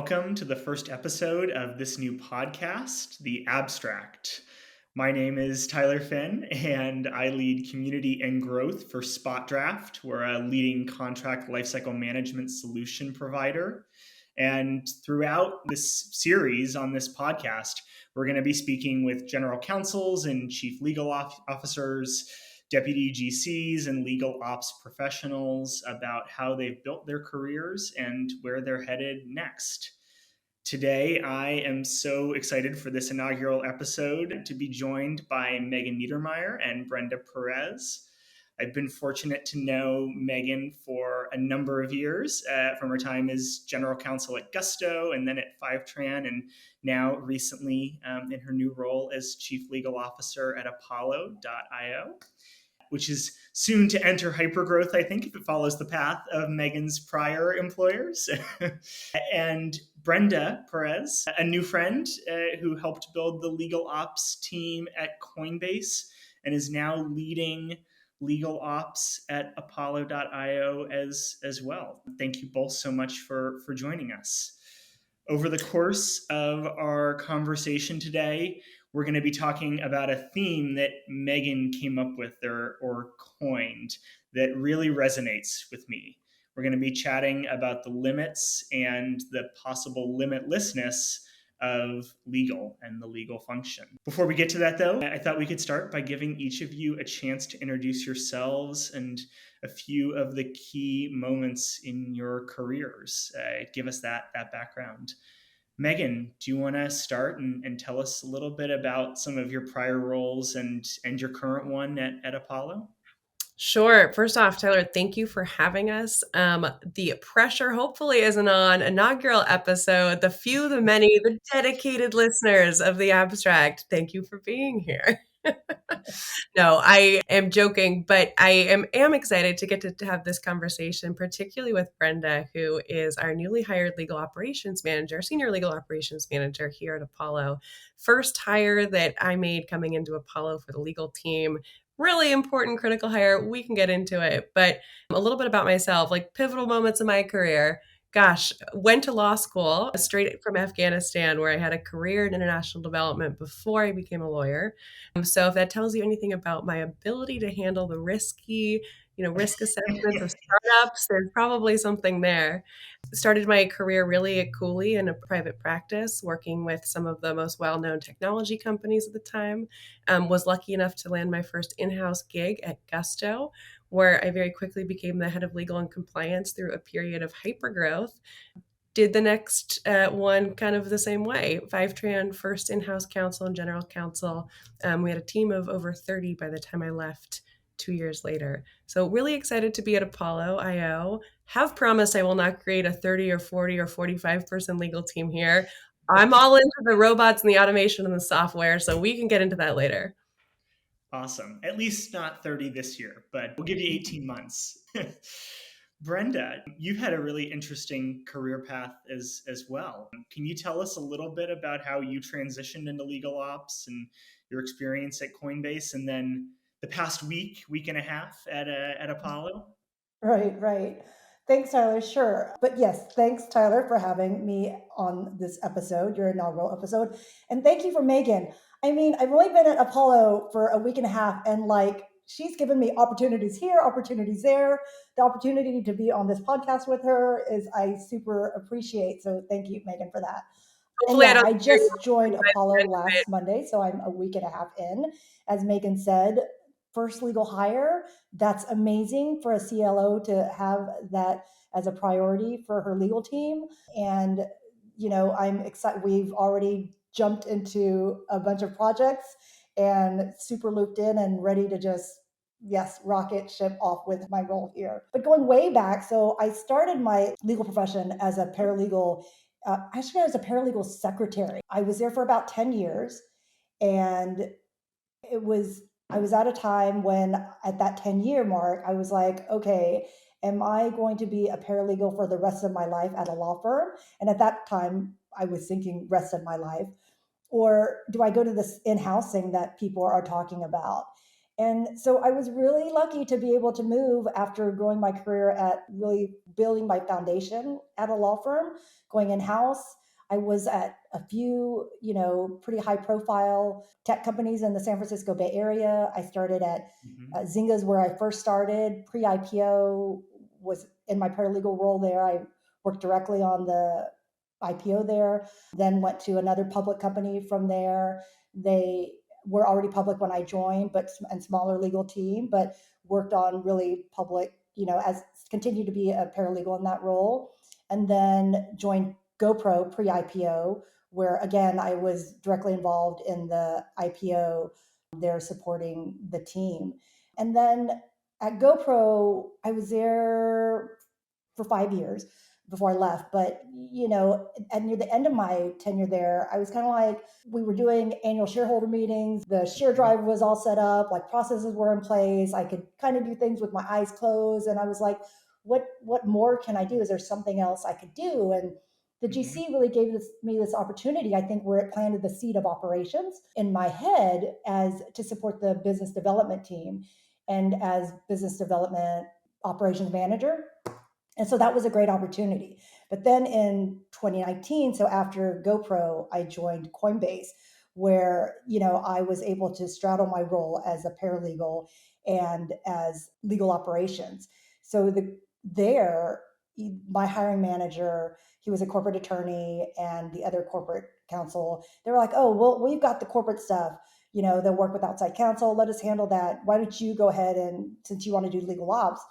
welcome to the first episode of this new podcast, The Abstract. My name is Tyler Finn, and I lead community and growth for SpotDraft. We're a leading contract lifecycle management solution provider. And throughout this series on this podcast, we're going to be speaking with general counsels and chief legal officers, deputy GCs and legal ops professionals about how they've built their careers and where they're headed next. Today, I am so excited for this inaugural episode to be joined by Megan Niedermeyer and Brenda Perez. I've been fortunate to know Megan for a number of years, from her time as general counsel at Gusto and then at Fivetran, and now recently in her new role as chief legal officer at Apollo.io, which is soon to enter hypergrowth, I think, if it follows the path of Megan's prior employers. And Brenda Perez, a new friend who helped build the legal ops team at Coinbase and is now leading legal ops at Apollo.io as well. Thank you both so much for joining us. Over the course of our conversation today, we're going to be talking about a theme that Megan came up with or coined that really resonates with me. We're going to be chatting about the limits and the possible limitlessness of legal and the legal function. Before we get to that, though, I thought we could start by giving each of you a chance to introduce yourselves and a few of the key moments in your careers. Give us that background. Megan, do you want to start and tell us a little bit about some of your prior roles and your current one at Apollo? Sure. First off, Tyler, thank you for having us. The pressure hopefully isn't on. Inaugural episode, the few, the many, the dedicated listeners of The Abstract. Thank you for being here. No, I am joking, but I am excited to get to have this conversation, particularly with Brenda, who is our newly hired legal operations manager, senior legal operations manager here at Apollo. First hire that I made coming into Apollo for the legal team. Really important, critical hire. We can get into it, but a little bit about myself, like pivotal moments in my career. Gosh, went to law school straight from Afghanistan, where I had a career in international development before I became a lawyer. So if that tells you anything about my ability to handle the risky, risk assessments of startups, there's probably something there. Started my career really at Cooley in a private practice, working with some of the most well-known technology companies at the time. Was lucky enough to land my first in-house gig at Gusto, where I very quickly became the head of legal and compliance through a period of hypergrowth. Did the next one kind of the same way. Fivetran, first in-house counsel and general counsel. We had a team of over 30 by the time I left 2 years later. So really excited to be at Apollo.io. Have promised I will not create a 30 or 40 or 45 person legal team here. I'm all into the robots and the automation and the software, so we can get into that later. Awesome. At least not 30 this year, but we'll give you 18 months. Brenda, you've had a really interesting career path as well. Can you tell us a little bit about how you transitioned into legal ops and your experience at Coinbase, and then the past week and a half at Apollo? Right. Thanks, Tyler. Sure. But yes, thanks, Tyler, for having me on this episode, your inaugural episode. And thank you for Megan. I mean, I've only been at Apollo for a week and a half, and she's given me opportunities here, opportunities there. The opportunity to be on this podcast with her I super appreciate. So thank you, Megan, for that. Hopefully And I just joined Apollo last Monday, so I'm a week and a half in. As Megan said, first legal hire. That's amazing for a CLO to have that as a priority for her legal team. And, I'm excited. We've already jumped into a bunch of projects and super looped in and ready to just, rocket ship off with my role here. But going way back, so I started my legal profession as a paralegal. Actually, I was a paralegal secretary. I was there for about 10 years. And I was at a time when at that 10-year mark, I was like, okay, am I going to be a paralegal for the rest of my life at a law firm? And at that time, I was thinking rest of my life. Or do I go to this in-housing that people are talking about? And so I was really lucky to be able to move after growing my career at really building my foundation at a law firm, going in house. I was at a few, pretty high profile tech companies in the San Francisco Bay Area. I started at Mm-hmm. Zynga's where I first started. Pre-IPO was in my paralegal role there. I worked directly on the IPO there, then went to another public company from there. They were already public when I joined, and smaller legal team, but worked on really public, as continued to be a paralegal in that role. And then joined GoPro pre-IPO, where again, I was directly involved in the IPO there supporting the team. And then at GoPro, I was there for 5 years before I left. But, and near the end of my tenure there, I was kind of like, we were doing annual shareholder meetings. The share drive was all set up, like processes were in place. I could kind of do things with my eyes closed. And I was like, what more can I do? Is there something else I could do? And the Mm-hmm. GC really gave me this opportunity, I think, where it planted the seed of operations in my head as to support the business development team and as business development operations manager. And so that was a great opportunity. But then in 2019, so after GoPro, I joined Coinbase, where, I was able to straddle my role as a paralegal and as legal operations. So there, my hiring manager, he was a corporate attorney, and the other corporate counsel, they were like, oh, well, we've got the corporate stuff. They'll work with outside counsel. Let us handle that. Why don't you go ahead and, since you want to do legal ops,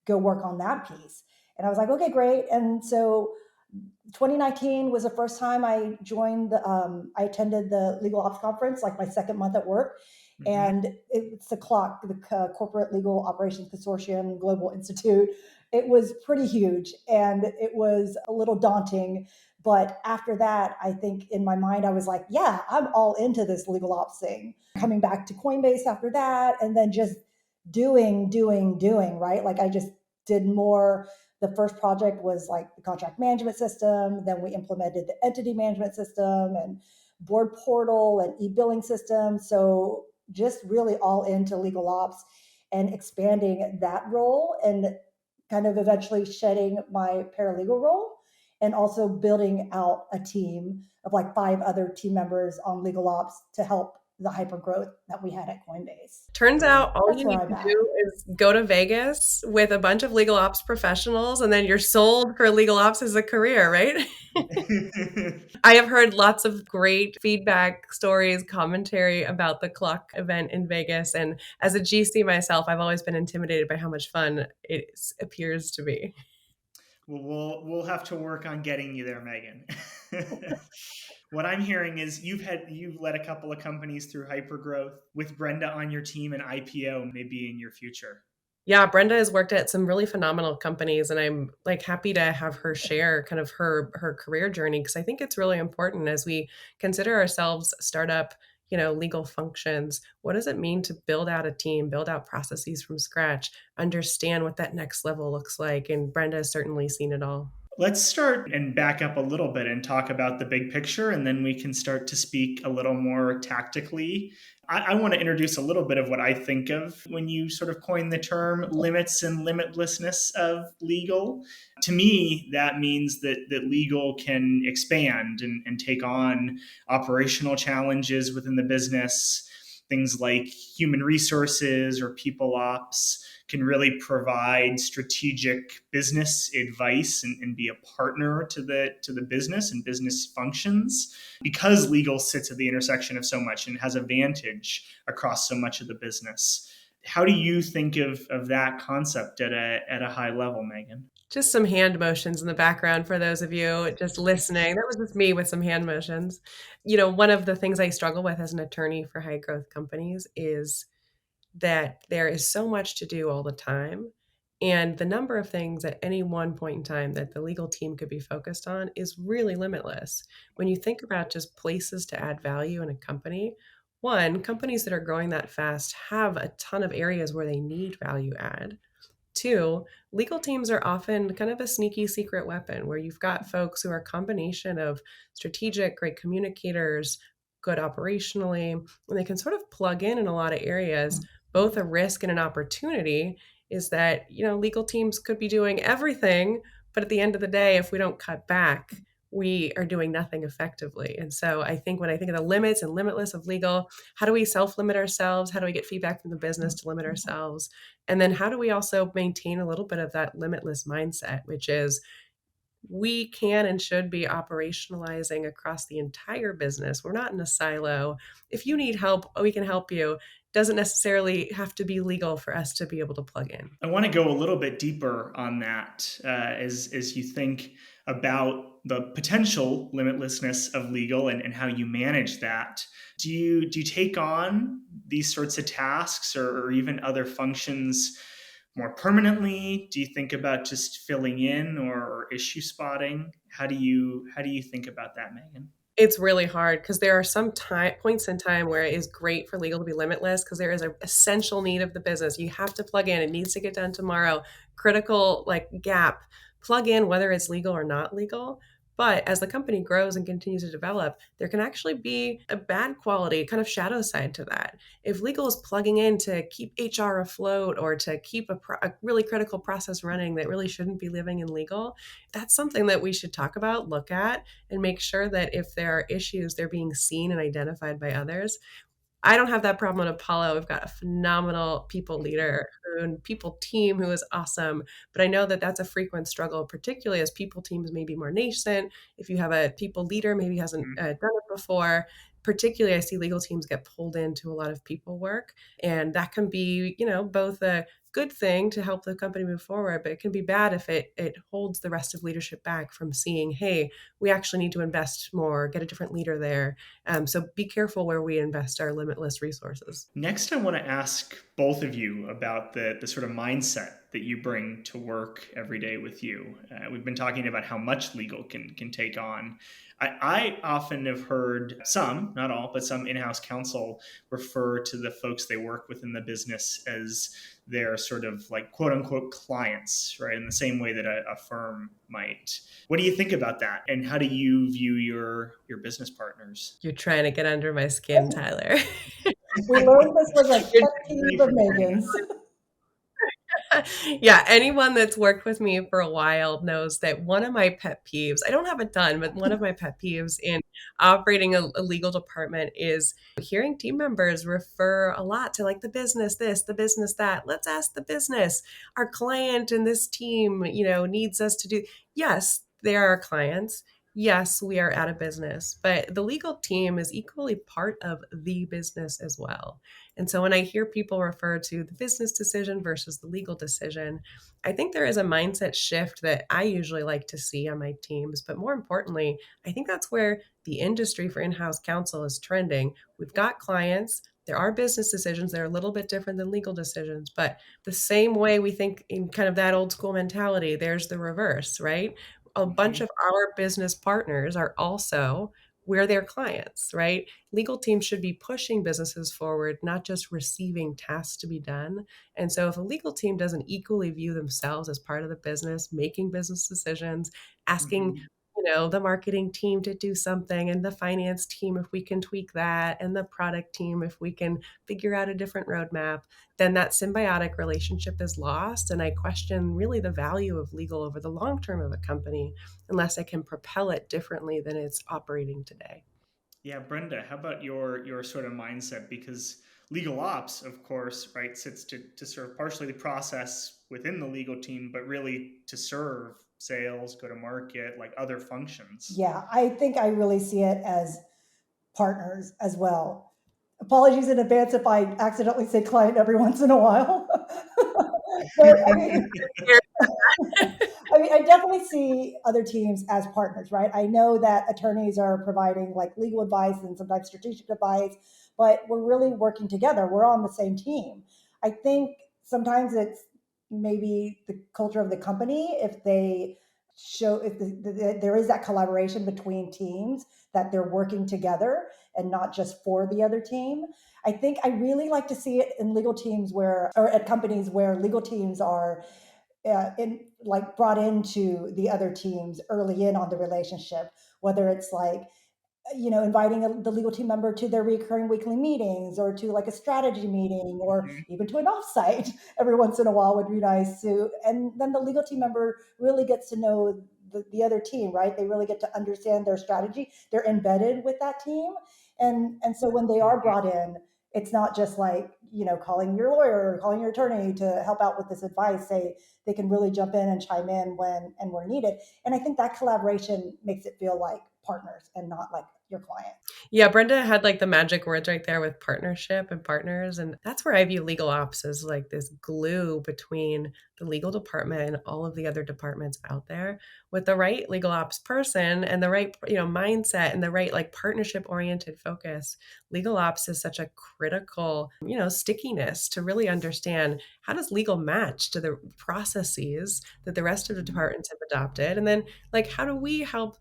go work on that piece? And I was like, okay, great. And so 2019 was the first time I joined I attended the legal ops conference, like my second month at work. Mm-hmm. And it's the CLOC, the Corporate Legal Operations Consortium Global Institute. It was pretty huge and it was a little daunting. But after that, I think in my mind, I was like, yeah, I'm all into this legal ops thing. Coming back to Coinbase after that, and then just doing, right? Like I just did more. The first project was like the contract management system. Then we implemented the entity management system and board portal and e-billing system. So just really all into legal ops and expanding that role, and kind of eventually shedding my paralegal role, and also building out a team of like 5 other team members on legal ops to help the hyper growth that we had at Coinbase. Turns So out all that's you where need I'm to at. do is go to Vegas with a bunch of legal ops professionals, and then you're sold for legal ops as a career, right? I have heard lots of great feedback, stories, commentary about the Clock event in Vegas. And as a GC myself, I've always been intimidated by how much fun it appears to be. Well, we'll have to work on getting you there, Megan. What I'm hearing is you've led a couple of companies through hypergrowth with Brenda on your team, and IPO maybe in your future. Yeah, Brenda has worked at some really phenomenal companies, and I'm like happy to have her share kind of her career journey, because I think it's really important as we consider ourselves startup, legal functions. What does it mean to build out a team, build out processes from scratch, understand what that next level looks like? And Brenda has certainly seen it all. Let's start and back up a little bit and talk about the big picture, and then we can start to speak a little more tactically. I want to introduce a little bit of what I think of when you sort of coin the term limits and limitlessness of legal. To me, that means that legal can expand and take on operational challenges within the business. Things like human resources or people ops can really provide strategic business advice and be a partner to the business and business functions, because legal sits at the intersection of so much and has a vantage across so much of the business. How do you think of that concept at a high level, Megan? Just some hand motions in the background for those of you just listening. That was just me with some hand motions. One of the things I struggle with as an attorney for high growth companies is that there is so much to do all the time. And the number of things at any one point in time that the legal team could be focused on is really limitless. When you think about just places to add value in a company, one, companies that are growing that fast have a ton of areas where they need value add. Two, legal teams are often kind of a sneaky secret weapon where you've got folks who are a combination of strategic, great communicators, good operationally, and they can sort of plug in a lot of areas, both a risk and an opportunity is that, legal teams could be doing everything, but at the end of the day, if we don't cut back, we are doing nothing effectively. And so I think when I think of the limits and limitless of legal, how do we self-limit ourselves? How do we get feedback from the business to limit ourselves? And then how do we also maintain a little bit of that limitless mindset, which is we can and should be operationalizing across the entire business. We're not in a silo. If you need help, we can help you. Doesn't necessarily have to be legal for us to be able to plug in. I want to go a little bit deeper on that as you think about the potential limitlessness of legal and how you manage that. Do you take on these sorts of tasks or even other functions more permanently? Do you think about just filling in or issue spotting? How do you think about that, Megan? It's really hard because there are some points in time where it is great for legal to be limitless because there is an essential need of the business. You have to plug in. It needs to get done tomorrow. Critical gap. Plug in whether it's legal or not legal. But as the company grows and continues to develop, there can actually be a bad quality kind of shadow side to that. If legal is plugging in to keep HR afloat or to keep a really critical process running that really shouldn't be living in legal, that's something that we should talk about, look at, and make sure that if there are issues, they're being seen and identified by others. I don't have that problem at Apollo. We've got a phenomenal people leader and people team who is awesome. But I know that that's a frequent struggle, particularly as people teams may be more nascent. If you have a people leader, maybe hasn't done it before. Particularly, I see legal teams get pulled into a lot of people work. And that can be, both a good thing to help the company move forward, but it can be bad if it holds the rest of leadership back from seeing, hey, we actually need to invest more, get a different leader there. So be careful where we invest our limitless resources. Next, I want to ask both of you about the sort of mindset that you bring to work every day with you. We've been talking about how much legal can take on. I often have heard some, not all, but some in-house counsel refer to the folks they work with in the business as their sort of quote unquote clients, right? In the same way that a firm might. What do you think about that? And how do you view your business partners? You're trying to get under my skin, Tyler. We learned this was a pet peeve of Megan's. Yeah, anyone that's worked with me for a while knows that one of my pet peeves, I don't have a ton, but one of my pet peeves in operating a legal department is hearing team members refer a lot to the business this, the business that. Let's ask the business. Our client and this team, needs us to do. Yes, they are our clients. Yes, we are at a business, but the legal team is equally part of the business as well. And so when I hear people refer to the business decision versus the legal decision, I think there is a mindset shift that I usually like to see on my teams. But more importantly, I think that's where the industry for in-house counsel is trending. We've got clients. There are business decisions that are a little bit different than legal decisions, but the same way we think in kind of that old school mentality, there's the reverse, right? A bunch of our business partners are also, we're their clients, right? Legal teams should be pushing businesses forward, not just receiving tasks to be done. And so if a legal team doesn't equally view themselves as part of the business, making business decisions, asking, the marketing team to do something and the finance team if we can tweak that and the product team if we can figure out a different roadmap, then that symbiotic relationship is lost. And I question really the value of legal over the long term of a company unless it can propel it differently than it's operating today. Yeah, Brenda, how about your sort of mindset? Because legal ops, of course, right, sits to serve partially the process within the legal team, but really to serve sales, go to market, other functions. Yeah, I think I really see it as partners as well. Apologies in advance if I accidentally say client every once in a while. But I definitely see other teams as partners, right? I know that attorneys are providing legal advice and sometimes strategic advice, but we're really working together. We're on the same team. I think sometimes it's maybe the culture of the company if they show if there is that collaboration between teams that they're working together and not just for the other team. I think I really like to see it in legal teams or at companies where legal teams are brought into the other teams early in on the relationship, whether it's inviting the legal team member to their recurring weekly meetings, or to like a strategy meeting, or Mhm. even to an offsite every once in a while would be nice too. And then the legal team member really gets to know the other team, right? They really get to understand their strategy. They're embedded with that team. And so when they are Mhm. brought in, it's not just like, calling your lawyer or calling your attorney to help out with this advice. They can really jump in and chime in when and where needed. And I think that collaboration makes it feel like partners and not like your client. Yeah, Brenda had like the magic words right there with partnership and partners. And that's where I view legal ops as like this glue between the legal department and all of the other departments out there. With the right legal ops person and the right, mindset and the right like partnership oriented focus, legal ops is such a critical, stickiness to really understand how does legal match to the processes that the rest of the departments have adopted. And then like how do we help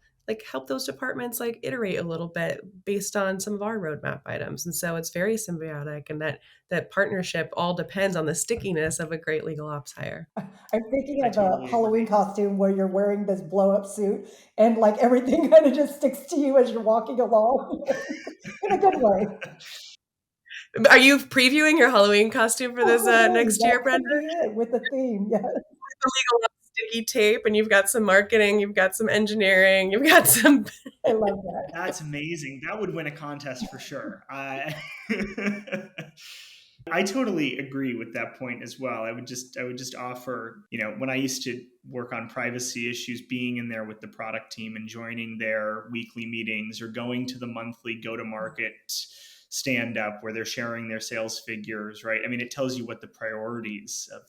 those departments like iterate a little bit based on some of our roadmap items. And so it's very symbiotic, and that partnership all depends on the stickiness of a great legal ops hire. I'm thinking I of a totally Halloween agree. costume where you're wearing this blow up suit and like everything kind of just sticks to you as you're walking along in a good way. Are you previewing your Halloween costume for this Totally. next That year, Brenda? could be it with the theme. Yeah. The legal ops sticky tape, and you've got some marketing, you've got some engineering, you've got some. I love that. That's amazing. That would win a contest for sure. I totally agree with that point as well. I would just offer, when I used to work on privacy issues, being in there with the product team and joining their weekly meetings or going to the monthly go to market stand up where they're sharing their sales figures, right? I mean, it tells you what the priorities of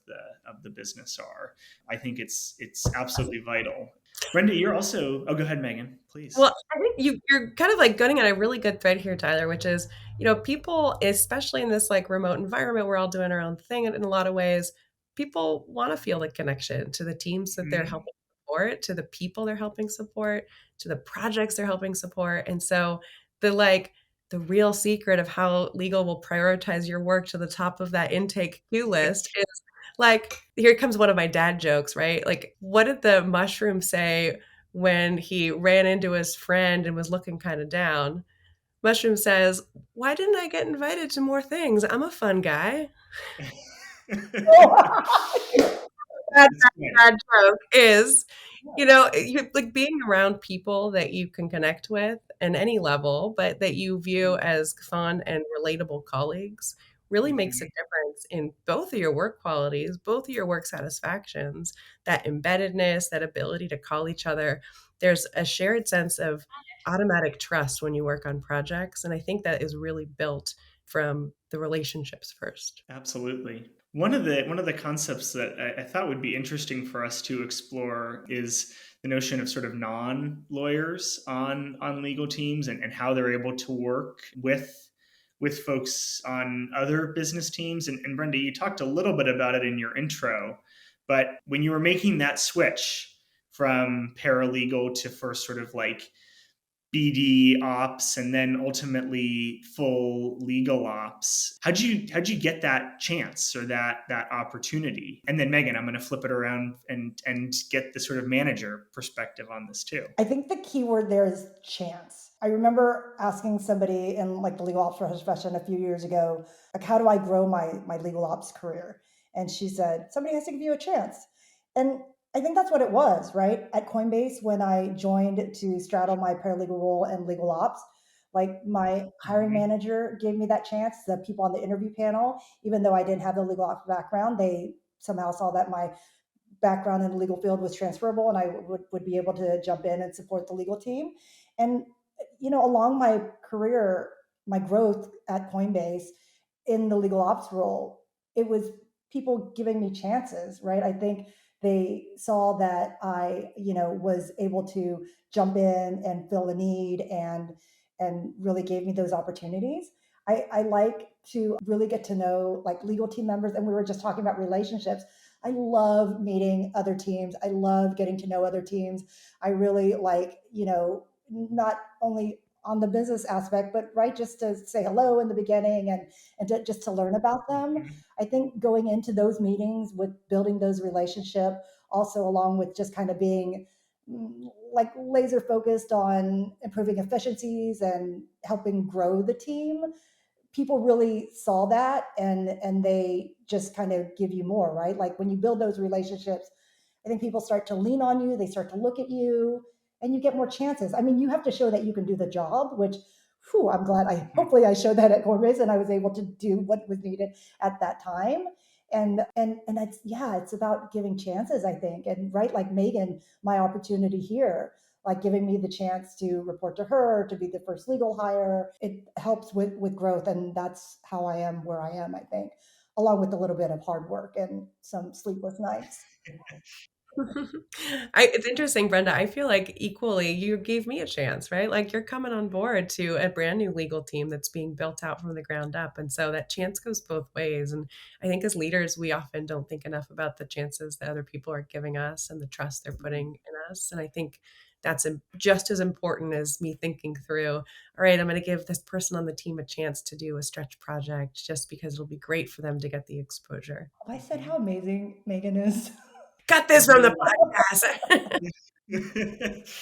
the business are. I think it's absolutely vital. Brenda, you're also, oh, go ahead, Megan, please. Well, I think you're kind of like getting at a really good thread here, Tyler, which is, people, especially in this like remote environment, we're all doing our own thing in a lot of ways. People want to feel the connection to the teams that they're Mhm. helping support, to the people they're helping support, to the projects they're helping support. And so the real secret of how legal will prioritize your work to the top of that intake queue list is like, here comes one of my dad jokes, right? Like, what did the mushroom say when he ran into his friend and was looking kind of down? Mushroom says, "Why didn't I get invited to more things? I'm a fun guy." Bad, It's funny. bad joke is, you like being around people that you can connect with in any level, but that you view as fun and relatable colleagues really makes a Mhm. difference in both of your work qualities, both of your work satisfactions, that embeddedness, that ability to call each other. There's a shared sense of automatic trust when you work on projects. And I think that is really built from the relationships first. Absolutely. One of the concepts that I thought would be interesting for us to explore is the notion of sort of non-lawyers on legal teams, and how they're able to work with folks on other business teams. And Brenda, you talked a little bit about it in your intro, but when you were making that switch from paralegal to first sort of like BD ops and then ultimately full legal ops. How'd you get that chance or that opportunity? And then Megan, I'm going to flip it around and get the sort of manager perspective on this too. I think the key word there is chance. I remember asking somebody in like the legal ops profession a few years ago, like, how do I grow my legal ops career? And she said, somebody has to give you a chance. And I think that's what it was, right? At Coinbase, when I joined to straddle my paralegal role and legal ops, like my hiring Mhm. manager gave me that chance. The people on the interview panel, even though I didn't have the legal ops background, they somehow saw that my background in the legal field was transferable, and I would be able to jump in and support the legal team. And, along my career, my growth at Coinbase in the legal ops role, it was people giving me chances, right? I think they saw that I, was able to jump in and fill the need, and really gave me those opportunities. I like to really get to know like legal team members, and we were just talking about relationships. I love meeting other teams. I love getting to know other teams. I really like, not only on the business aspect, but right, just to say hello in the beginning, and just to learn about them. Mhm. I think going into those meetings with building those relationship, also along with just kind of being like laser focused on improving efficiencies and helping grow the team, people really saw that, and they just kind of give you more, right? Like when you build those relationships, I think people start to lean on you, they start to look at you, and you get more chances. I mean, you have to show that you can do the job, which, whew, I'm glad I hopefully I showed that at Coinbase and I was able to do what was needed at that time. And it's, yeah, it's about giving chances, I think. And right, like Megan, my opportunity here, like giving me the chance to report to her, to be the first legal hire, it helps with growth. And that's how I am where I am, I think, along with a little bit of hard work and some sleepless nights. It's interesting, Brenda. I feel like equally you gave me a chance, right? Like you're coming on board to a brand new legal team that's being built out from the ground up. And so that chance goes both ways. And I think as leaders, we often don't think enough about the chances that other people are giving us and the trust they're putting in us. And I think that's just as important as me thinking through, all right, I'm going to give this person on the team a chance to do a stretch project just because it'll be great for them to get the exposure. I said how amazing Megan is. Got this from the podcast.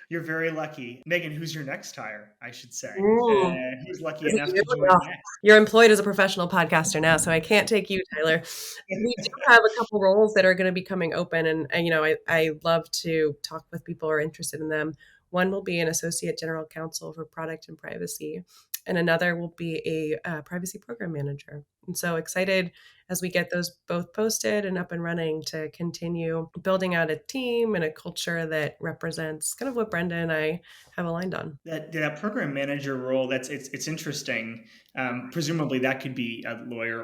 You're very lucky. Megan, who's your next hire, I should say? Ooh. Who's lucky Is it enough you? to join Well, next? you're employed as a professional podcaster now, so I can't take you, Tyler. We do have a couple roles that are going to be coming open, and you know, I love to talk with people who are interested in them. One will be an associate general counsel for product and privacy, and another will be a privacy program manager. And so excited as we get those both posted and up and running to continue building out a team and a culture that represents kind of what Brenda and I have aligned on. That program manager role, it's interesting. Presumably that could be a lawyer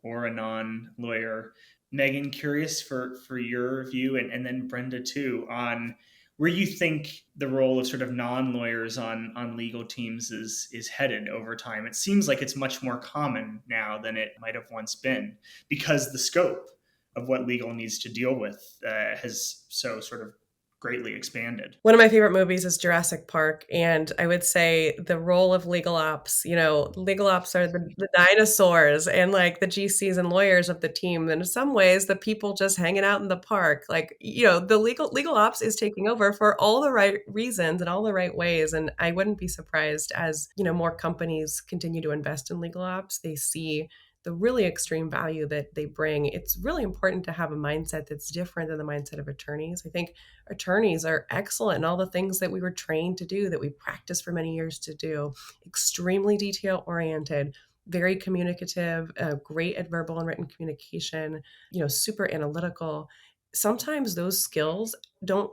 or a non-lawyer. Megan, curious for your view, and then Brenda too, on where you think the role of sort of non-lawyers on legal teams is headed over time. It seems like it's much more common now than it might have once been, because the scope of what legal needs to deal with has so sort of greatly expanded. One of my favorite movies is Jurassic Park. And I would say the role of legal ops, you know, legal ops are the dinosaurs and like the GCs and lawyers of the team. And in some ways, the people just hanging out in the park, like, you know, the legal ops is taking over for all the right reasons and all the right ways. And I wouldn't be surprised as, you know, more companies continue to invest in legal ops, they see the really extreme value that they bring. It's really important to have a mindset that's different than the mindset of attorneys. I think attorneys are excellent in all the things that we were trained to do, that we practiced for many years to do, extremely detail oriented, very communicative, great at verbal and written communication, you know, super analytical. Sometimes those skills don't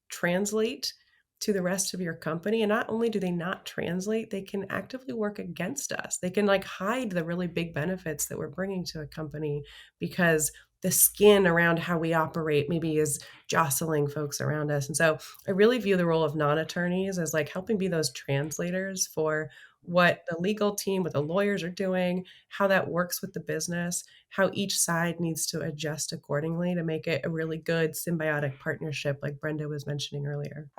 translate to the rest of your company. And not only do they not translate, they can actively work against us. They can like hide the really big benefits that we're bringing to a company because the skin around how we operate maybe is jostling folks around us. And so I really view the role of non-attorneys as like helping be those translators for what the legal team, what the lawyers are doing, how that works with the business, how each side needs to adjust accordingly to make it a really good symbiotic partnership, like Brenda was mentioning earlier.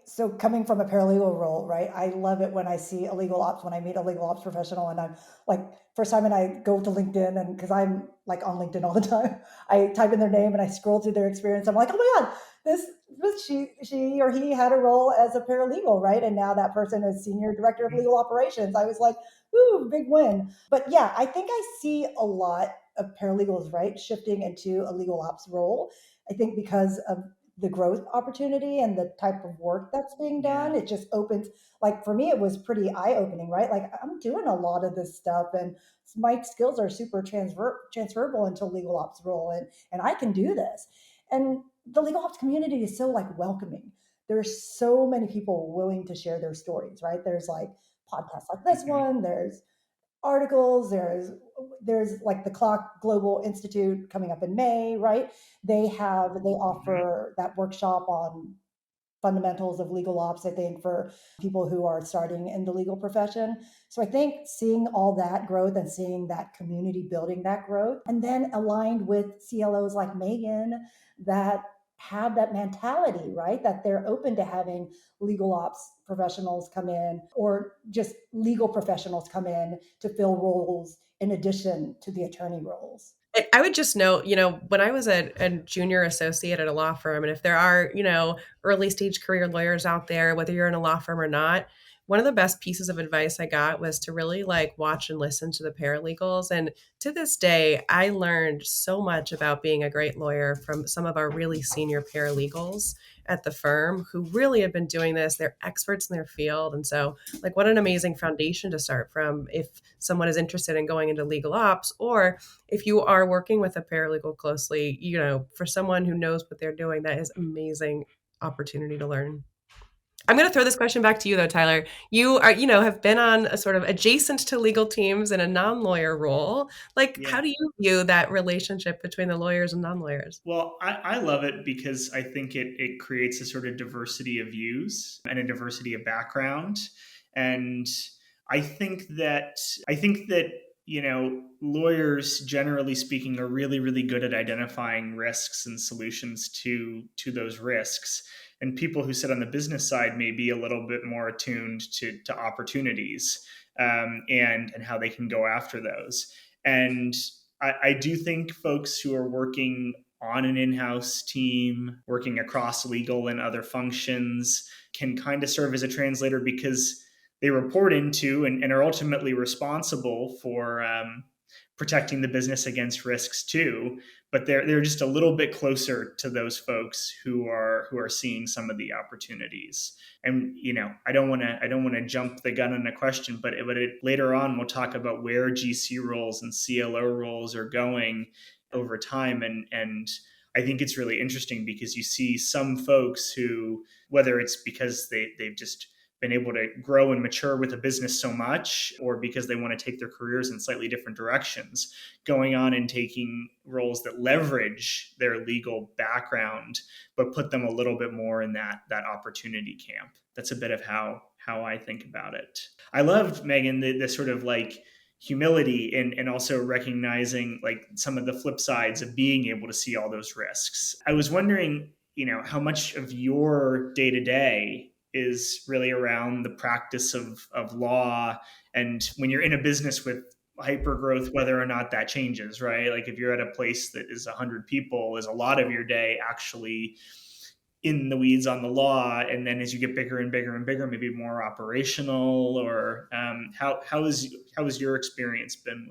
So coming from a paralegal role, right? I love it when I see a legal ops, when I meet a legal ops professional and I'm like, first time and I go to LinkedIn, and because I'm like on LinkedIn all the time, I type in their name and I scroll through their experience. I'm like, oh my God, she or he had a role as a paralegal, right? And now that person is senior director of legal operations. I was like, woo, big win. But yeah, I think I see a lot of paralegals, right, shifting into a legal ops role. I think because of the growth opportunity and the type of work that's being done, Yeah. it just opens, like for me, it was pretty eye-opening, right? Like I'm doing a lot of this stuff and my skills are super transferable into a legal ops role, and I can do this. And the legal ops community is so like welcoming. There's so many people willing to share their stories, right? There's like podcasts like this Mhm. one, there's articles, there's like the Clock Global Institute coming up in May, right? They Mhm. offer that workshop on fundamentals of legal ops, I think, for people who are starting in the legal profession. So I think seeing all that growth and seeing that community building that growth, and then aligned with CLOs like Megan that have that mentality, right? That they're open to having legal ops professionals come in, or just legal professionals come in to fill roles in addition to the attorney roles. I would just note, when I was a junior associate at a law firm, and if there are, early stage career lawyers out there, whether you're in a law firm or not, one of the best pieces of advice I got was to really like watch and listen to the paralegals. And to this day, I learned so much about being a great lawyer from some of our really senior paralegals at the firm who really have been doing this. They're experts in their field. And so, like, what an amazing foundation to start from if someone is interested in going into legal ops, or if you are working with a paralegal closely, for someone who knows what they're doing, that is amazing opportunity to learn. I'm going to throw this question back to you though, Tyler. You are, have been on a sort of adjacent to legal teams in a non-lawyer role. Like, Yeah. how do you view that relationship between the lawyers and non-lawyers? Well, I love it because I think it creates a sort of diversity of views and a diversity of background. And I think that lawyers, generally speaking, are really, really good at identifying risks and solutions to those risks. And people who sit on the business side may be a little bit more attuned to opportunities, and how they can go after those. And I do think folks who are working on an in-house team, working across legal and other functions, can kind of serve as a translator because they report into and are ultimately responsible for protecting the business against risks too. But they're just a little bit closer to those folks who are seeing some of the opportunities. And I don't want to jump the gun on a question, but later on we'll talk about where GC roles and CLO roles are going over time, and I think it's really interesting because you see some folks who, whether it's because they've just been able to grow and mature with a business so much, or because they want to take their careers in slightly different directions, going on and taking roles that leverage their legal background, but put them a little bit more in that opportunity camp. That's a bit of how I think about it. I loved, Megan, the sort of like humility and also recognizing like some of the flip sides of being able to see all those risks. I was wondering, how much of your day-to-day is really around the practice of law, and when you're in a business with hyper growth, whether or not that changes, right? Like if you're at a place that is 100 people, is a lot of your day actually in the weeds on the law, and then as you get bigger and bigger and bigger, maybe more operational, or how has your experience been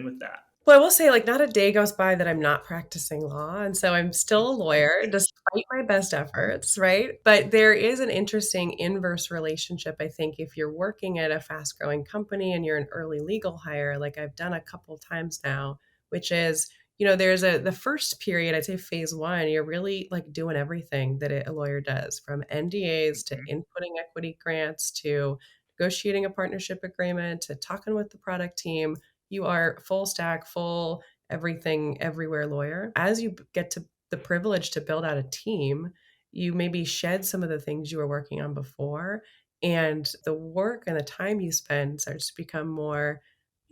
with that? Well, I will say, like, not a day goes by that I'm not practicing law. And so I'm still a lawyer despite my best efforts, right? But there is an interesting inverse relationship, I think, if you're working at a fast growing company and you're an early legal hire, like I've done a couple times now, which is, there's the first period, I'd say phase one, you're really like doing everything that a lawyer does, from NDAs to inputting equity grants to negotiating a partnership agreement to talking with the product team. You are full stack, full everything, everywhere lawyer. As you get to the privilege to build out a team, you maybe shed some of the things you were working on before. And the work and the time you spend starts to become more,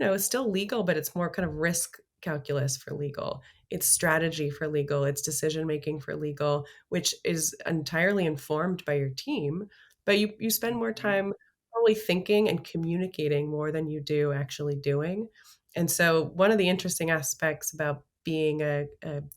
it's still legal, but it's more kind of risk calculus for legal. It's strategy for legal. It's decision making for legal, which is entirely informed by your team. But you spend more time probably thinking and communicating more than you do actually doing. And so one of the interesting aspects about being a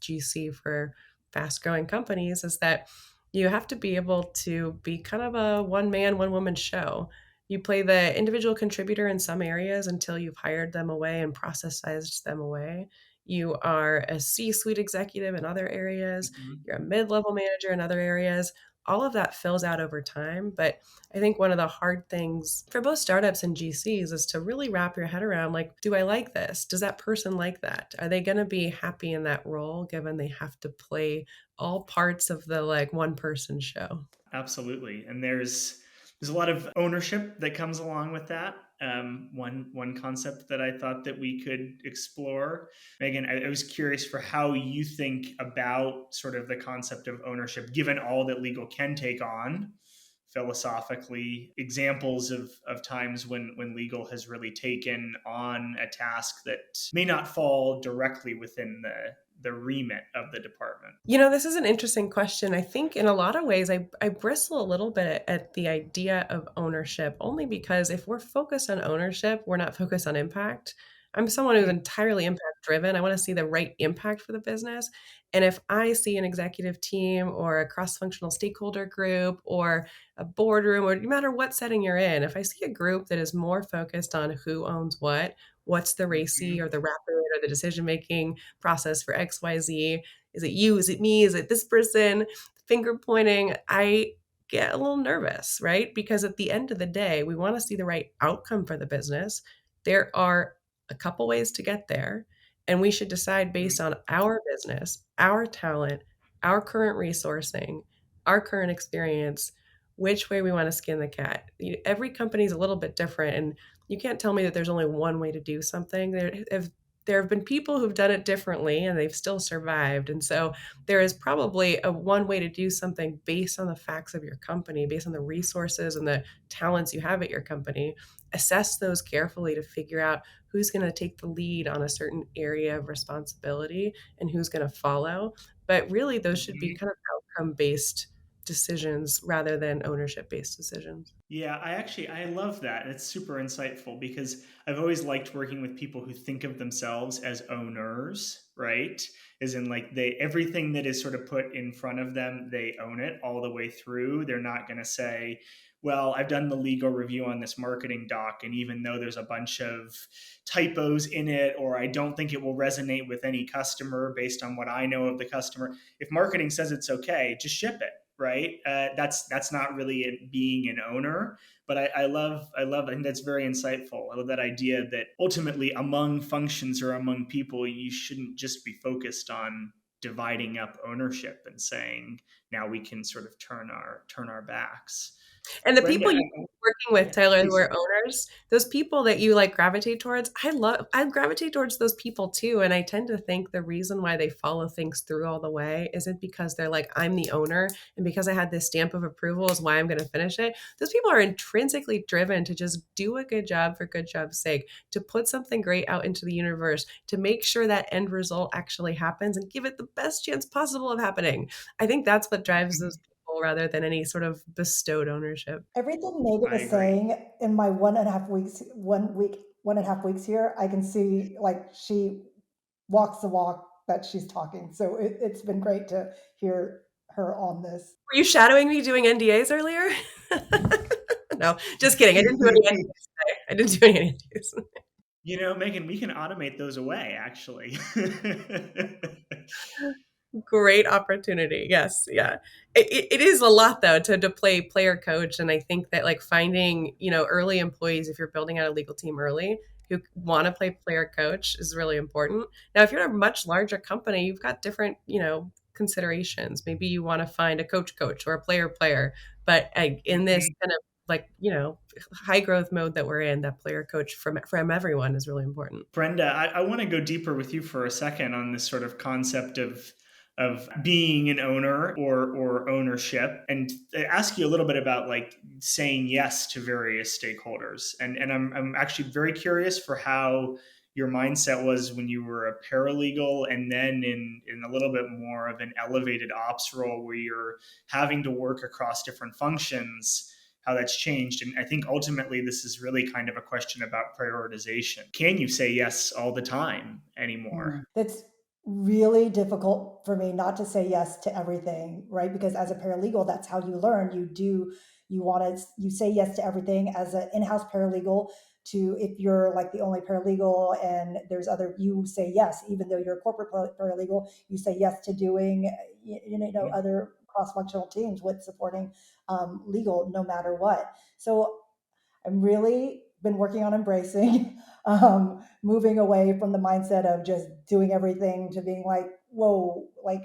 GC for fast growing companies is that you have to be able to be kind of a one man, one woman show. You play the individual contributor in some areas until you've hired them away and processized them away. You are a C-suite executive in other areas. You're a mid-level manager in other areas. All of that fills out over time. But I think one of the hard things for both startups and GCs is to really wrap your head around, like, do I like this? Does that person like that? Are they going to be happy in that role, given they have to play all parts of the like one person show? Absolutely. And there's a lot of ownership that comes along with that. One concept that I thought that we could explore, Megan, I was curious for how you think about sort of the concept of ownership, given all that legal can take on philosophically, examples of times when legal has really taken on a task that may not fall directly within the remit of the department. This is an interesting question. I think in a lot of ways, I bristle a little bit at the idea of ownership, only because if we're focused on ownership, we're not focused on impact. I'm someone who's entirely impact driven. I want to see the right impact for the business. And if I see an executive team or a cross-functional stakeholder group or a boardroom, or no matter what setting you're in, if I see a group that is more focused on who owns what's the RACI or the rapid or the decision-making process for XYZ, is it you? Is it me? Is it this person? Finger pointing. I get a little nervous, right? Because at the end of the day, we want to see the right outcome for the business. There are a couple ways to get there, and we should decide based on our business, our talent, our current resourcing, our current experience, which way we want to skin the cat. Every company is a little bit different, and you can't tell me that there's only one way to do something. There have been people who've done it differently and they've still survived. And so there is probably a one way to do something based on the facts of your company, based on the resources and the talents you have at your company. Assess those carefully to figure out who's going to take the lead on a certain area of responsibility and who's going to follow. But really, those should be kind of outcome based decisions rather than ownership based decisions. Yeah, I love that. It's super insightful because I've always liked working with people who think of themselves as owners, right? As in like they everything that is sort of put in front of them, they own it all the way through. They're not going to say, well, I've done the legal review on this marketing doc, and even though there's a bunch of typos in it, or I don't think it will resonate with any customer based on what I know of the customer, if marketing says it's okay, just ship it, right? That's not really being an owner. But I think that's very insightful. I love that idea that ultimately among functions or among people, you shouldn't just be focused on dividing up ownership and saying now we can sort of turn our backs. And the Brenda, people you're working with, yeah, Tyler, who please. are owners, those people that you like gravitate towards, I gravitate towards those people too. And I tend to think the reason why they follow things through all the way isn't because they're like, I'm the owner, and because I had this stamp of approval is why I'm going to finish it. Those people are intrinsically driven to just do a good job for good job's sake, to put something great out into the universe, to make sure that end result actually happens and give it the best chance possible of happening. I think that's what drives those people rather than any sort of bestowed ownership. Everything Megan I is agree. saying in my 1.5 weeks here, I can see like she walks the walk that she's talking. So it's been great to hear her on this. Were you shadowing me doing NDAs earlier? No, just kidding. I didn't do any NDAs today. I didn't do any NDAs. Megan, we can automate those away, actually. Great opportunity. Yes. Yeah. It is a lot though to play player coach. And I think that like finding, early employees, if you're building out a legal team early who want to play player coach is really important. Now, if you're in a much larger company, you've got different, considerations. Maybe you want to find a coach or a player. But in this kind of like, high growth mode that we're in, that player coach from everyone is really important. Brenda, I want to go deeper with you for a second on this sort of concept of being an owner or ownership, and ask you a little bit about like saying yes to various stakeholders. And I'm actually very curious for how your mindset was when you were a paralegal, and then in a little bit more of an elevated ops role where you're having to work across different functions, how that's changed. And I think ultimately this is really kind of a question about prioritization. Can you say yes all the time anymore? It's really difficult for me not to say yes to everything, right? Because as a paralegal, that's how you learn. You say yes to everything as an in-house paralegal. To if you're like the only paralegal and there's other, you say yes, even though you're a corporate paralegal, you say yes to doing other cross-functional teams with supporting legal no matter what. So I'm really been working on embracing, moving away from the mindset of just doing everything to being like, whoa, like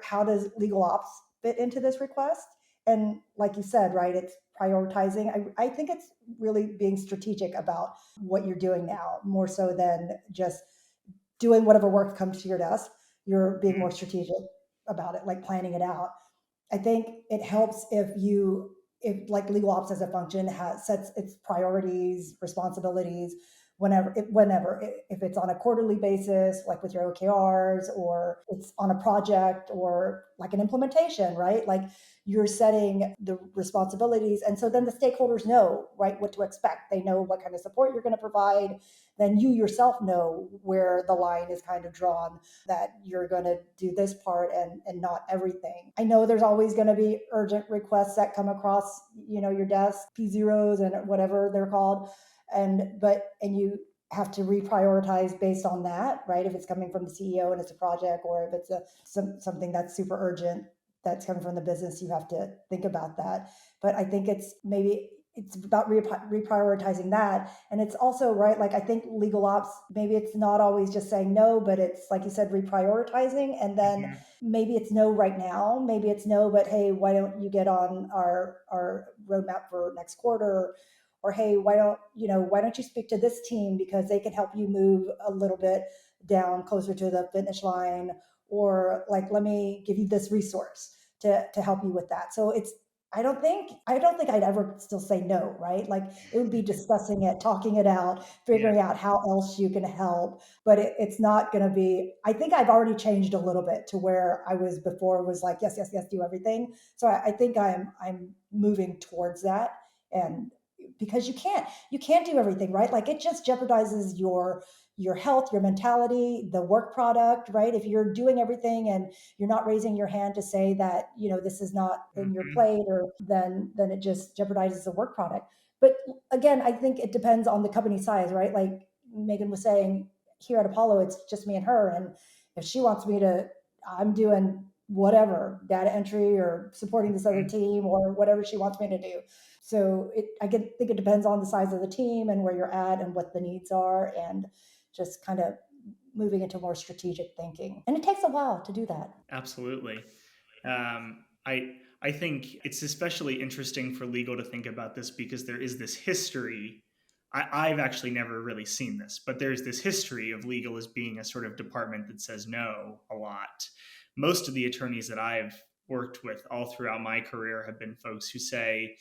how does legal ops fit into this request? And like you said, right, it's prioritizing. I think it's really being strategic about what you're doing now, more so than just doing whatever work comes to your desk. You're being more strategic about it, like planning it out. I think it helps if like legal ops as a function sets its priorities, responsibilities whenever, if it's on a quarterly basis, like with your OKRs, or it's on a project or like an implementation, right? Like you're setting the responsibilities. And so then the stakeholders know, right, what to expect. They know what kind of support you're going to provide. Then you yourself know where the line is kind of drawn, that you're going to do this part and not everything. I know there's always going to be urgent requests that come across, your desk, P0s and whatever they're called. And you have to reprioritize based on that, right? If it's coming from the CEO and it's a project, or if it's something that's super urgent that's coming from the business, you have to think about that. But I think it's about reprioritizing that. And it's also, right, like I think legal ops, maybe it's not always just saying no, but it's like you said, reprioritizing. And then maybe it's no right now, maybe it's no, but hey, why don't you get on our roadmap for next quarter? Or hey, why don't you speak to this team, because they can help you move a little bit down closer to the finish line? Or like, let me give you this resource to help you with that. So I don't think I'd ever still say no, right? Like it would be discussing it, talking it out, figuring out how else you can help. But it's not going to be, I think I've already changed a little bit to where I was before, was like, yes, yes, yes, do everything. So I think I'm moving towards that. And because you can't do everything, right? Like it just jeopardizes your health, your mentality, the work product, right? If you're doing everything and you're not raising your hand to say that, this is not in your plate, or then it just jeopardizes the work product. But again, I think it depends on the company size, right? Like Megan was saying, here at Apollo, it's just me and her. And if she wants me to, I'm doing whatever, data entry or supporting this other team or whatever she wants me to do. So think it depends on the size of the team and where you're at and what the needs are, and just kind of moving into more strategic thinking. And it takes a while to do that. Absolutely. I think it's especially interesting for legal to think about this because there is this history. I've actually never really seen this, but there's this history of legal as being a sort of department that says no a lot. Most of the attorneys that I've worked with all throughout my career have been folks who say,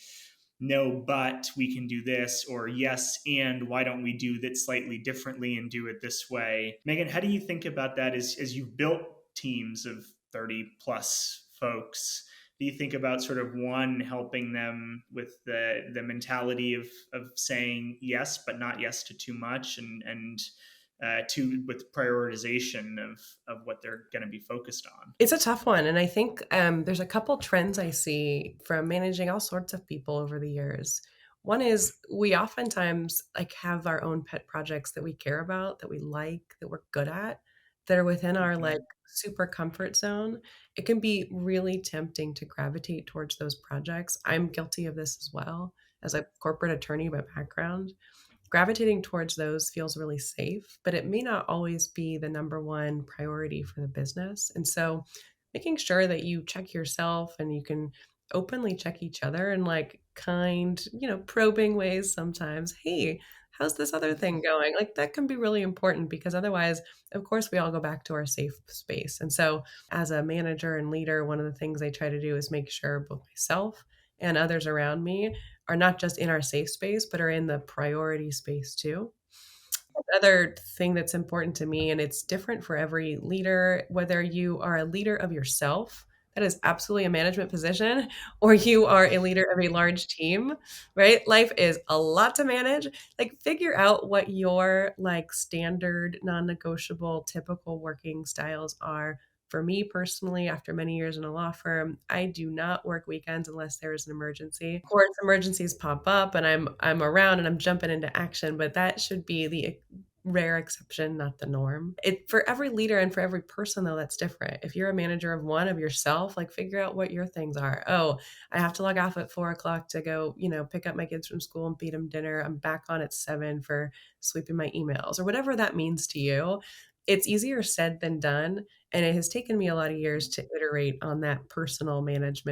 no, but we can do this, or yes, and why don't we do that slightly differently and do it this way? Megan, how do you think about that as you've built teams of 30 plus folks? Do you think about sort of one, helping them with the mentality of saying yes, but not yes to too much, and two, with prioritization of what they're going to be focused on? It's a tough one. And I think there's a couple trends I see from managing all sorts of people over the years. One is we oftentimes like have our own pet projects that we care about, that we like, that we're good at, that are within our like super comfort zone. It can be really tempting to gravitate towards those projects. I'm guilty of this as well as a corporate attorney by background. Gravitating towards those feels really safe, but it may not always be the number one priority for the business. And so making sure that you check yourself and you can openly check each other in like kind, probing ways sometimes. Hey, how's this other thing going? Like that can be really important, because otherwise, of course, we all go back to our safe space. And so as a manager and leader, one of the things I try to do is make sure both myself and others around me are not just in our safe space, but are in the priority space too. Another thing that's important to me, and it's different for every leader, whether you are a leader of yourself, that is absolutely a management position, or you are a leader of a large team, right? Life is a lot to manage. Like figure out what your like standard, non-negotiable, typical working styles are. For me personally, after many years in a law firm, I do not work weekends unless there is an emergency. Of course, emergencies pop up and I'm around and I'm jumping into action, but that should be the rare exception, not the norm. It for every leader and for every person though, that's different. If you're a manager of one of yourself, like figure out what your things are. Oh, I have to log off at 4:00 to go, pick up my kids from school and feed them dinner. I'm back on at 7 for sweeping my emails, or whatever that means to you. It's easier said than done. And it has taken me a lot of years to iterate on that personal manage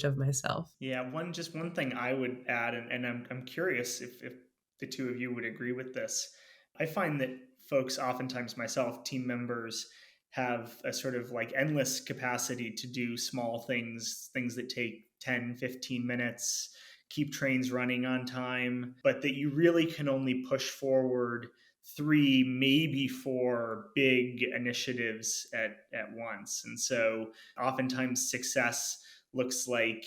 of myself. Yeah, one thing I would add, and I'm curious if the two of you would agree with this. I find that folks, oftentimes myself, team members, have a sort of like endless capacity to do small things that take 10, 15 minutes, keep trains running on time, but that you really can only push forward 3, maybe 4 big initiatives at once. And so oftentimes success looks like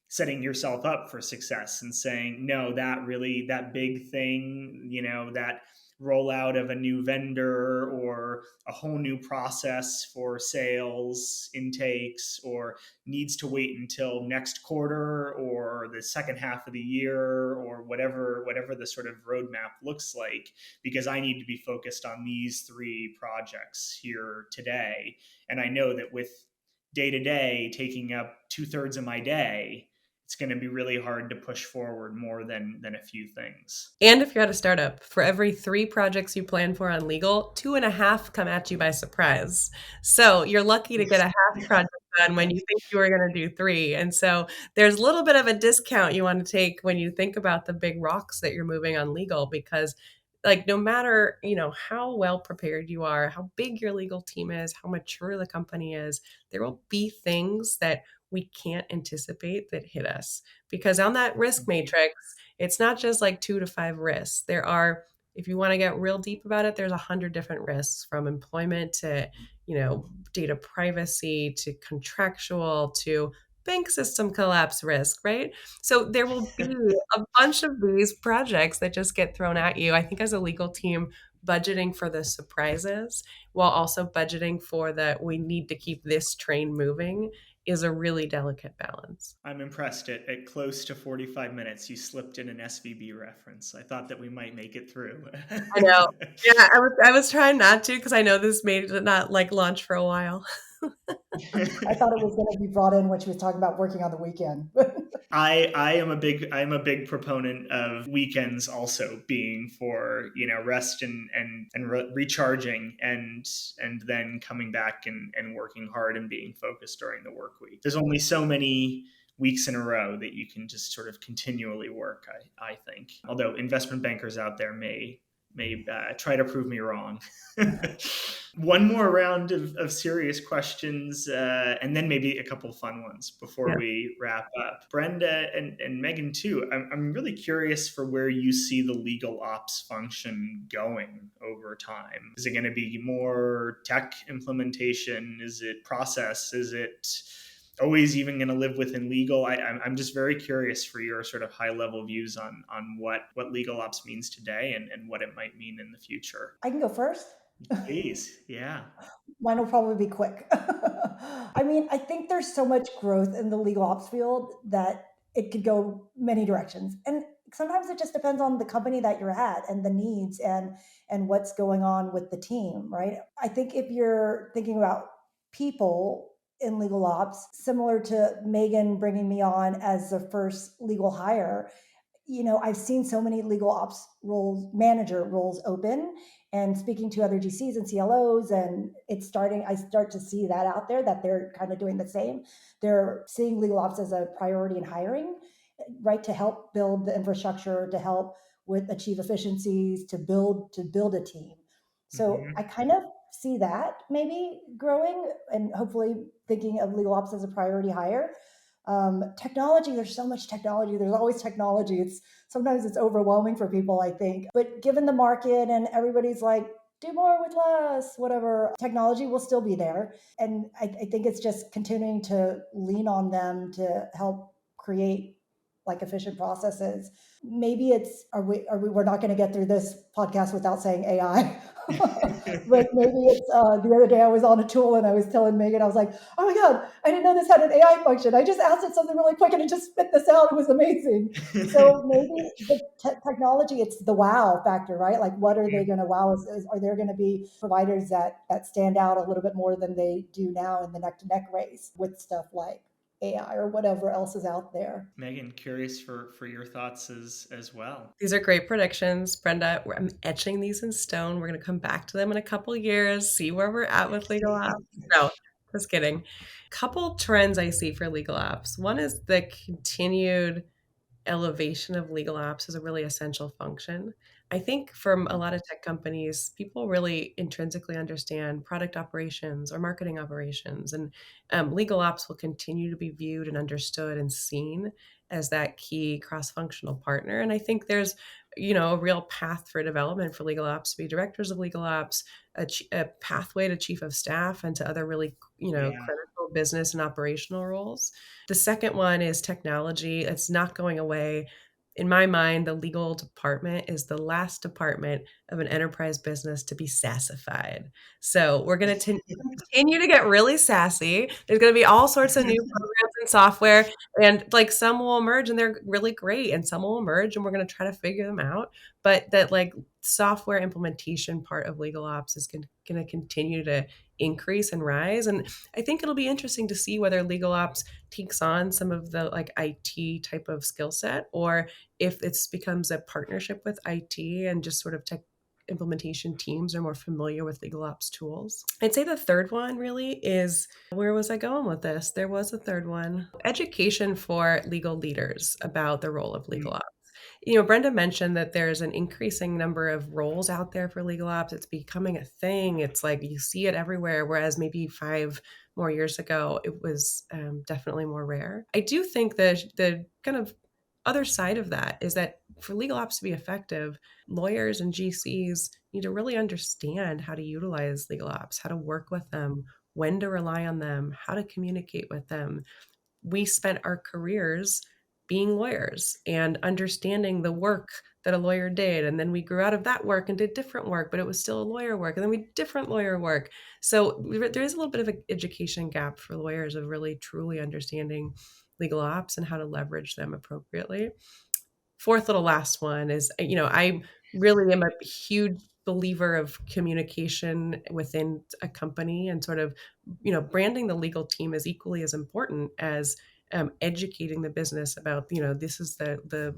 setting yourself up for success and saying, no, that big thing, that rollout of a new vendor or a whole new process for sales intakes, or needs to wait until next quarter or the second half of the year, or whatever the sort of roadmap looks like, because I need to be focused on these 3 projects here today. And I know that with day to day taking up 2/3 of my day, it's going to be really hard to push forward more than a few things. And if you're at a startup, for every 3 projects you plan for on legal, 2.5 come at you by surprise. So you're lucky to get a half project done when you think you were going to do 3. And so there's a little bit of a discount you want to take when you think about the big rocks that you're moving on legal, because like no matter, how well prepared you are, how big your legal team is, how mature the company is, there will be things that we can't anticipate that hit us. Because on that risk matrix, it's not just like 2 to 5 risks. There are, if you want to get real deep about it, there's 100 different risks, from employment to, data privacy to contractual to bank system collapse risk, right? So there will be a bunch of these projects that just get thrown at you. I think as a legal team, budgeting for the surprises while also budgeting for the we need to keep this train moving is a really delicate balance. I'm impressed. At close to 45 minutes, you slipped in an SVB reference. I thought that we might make it through. I know. Yeah, I was trying not to, because I know this may not like launch for a while. I thought it was going to be brought in when she was talking about working on the weekend. I'm a big proponent of weekends also being for rest and recharging, and then coming back and working hard and being focused during the work week. There's only so many weeks in a row that you can just sort of continually work, I think. Although investment bankers out there may try to prove me wrong. One more round of serious questions, and then maybe a couple of fun ones before we wrap up. Brenda and Megan too, I'm really curious for where you see the legal ops function going over time. Is it going to be more tech implementation? Is it process? Is it always even going to live within legal? I'm just very curious for your sort of high level views on what legal ops means today and what it might mean in the future. I can go first. Please. Yeah. Mine will probably be quick. I mean, I think there's so much growth in the legal ops field that it could go many directions. And sometimes it just depends on the company that you're at and the needs and what's going on with the team, right? I think if you're thinking about people in legal ops, similar to Megan bringing me on as the first legal hire, I've seen so many legal ops roles, manager roles open, and speaking to other GCs and CLOs, and I start to see that out there, that they're kind of doing the same. They're seeing legal ops as a priority in hiring, right? To help build the infrastructure, to help with achieve efficiencies, to build a team. So I kind of see that maybe growing, and hopefully thinking of legal ops as a priority hire. Technology, there's so much technology. There's always technology. Sometimes it's overwhelming for people, I think. But given the market and everybody's like, do more with less, whatever, technology will still be there. And I think it's just continuing to lean on them to help create like efficient processes. Maybe we're not going to get through this podcast without saying AI. But maybe it's the other day I was on a tool and I was telling Megan, I was like, oh my God, I didn't know this had an AI function. I just asked it something really quick and it just spit this out. It was amazing. So maybe the technology, it's the wow factor, right? Like, what are they going to wow us? Are there going to be providers that stand out a little bit more than they do now in the neck to neck race with stuff like AI or whatever else is out there? Megan, curious for your thoughts as well. These are great predictions, Brenda. I'm etching these in stone. We're going to come back to them in a couple years, see where we're at with legal ops. No, just kidding. Couple trends I see for legal ops. One is the continued elevation of legal ops as a really essential function. I think from a lot of tech companies, people really intrinsically understand product operations or marketing operations, and legal ops will continue to be viewed and understood and seen as that key cross-functional partner. And I think there's a real path for development for legal ops to be directors of legal ops, a pathway to chief of staff and to other really, Yeah. critical business and operational roles. The second one is technology. It's not going away. In my mind, the legal department is the last department of an enterprise business to be sassified. So we're going to continue to get really sassy. There's going to be all sorts of new programs and software, and like some will emerge and they're really great, and some will emerge and we're going to try to figure them out. But that like software implementation part of legal ops is going to continue to increase and rise. And I think it'll be interesting to see whether legal ops takes on some of the like IT type of skill set, or if it becomes a partnership with IT and just sort of tech implementation teams are more familiar with legal ops tools. I'd say the third one really is, where was I going with this? There was a third one. Education for legal leaders about the role of legal ops. Brenda mentioned that there's an increasing number of roles out there for legal ops. It's becoming a thing. It's like you see it everywhere, whereas maybe 5 more years ago, it was definitely more rare. I do think that the kind of other side of that is that for legal ops to be effective, lawyers and GCs need to really understand how to utilize legal ops, how to work with them, when to rely on them, how to communicate with them. We spent our careers being lawyers and understanding the work that a lawyer did. And then we grew out of that work and did different work, but it was still a lawyer work. And then we did different lawyer work. So there is a little bit of an education gap for lawyers of really truly understanding legal ops and how to leverage them appropriately. Fourth little last one is, I really am a huge believer of communication within a company, and sort of, branding the legal team is equally as important as educating the business about, this is the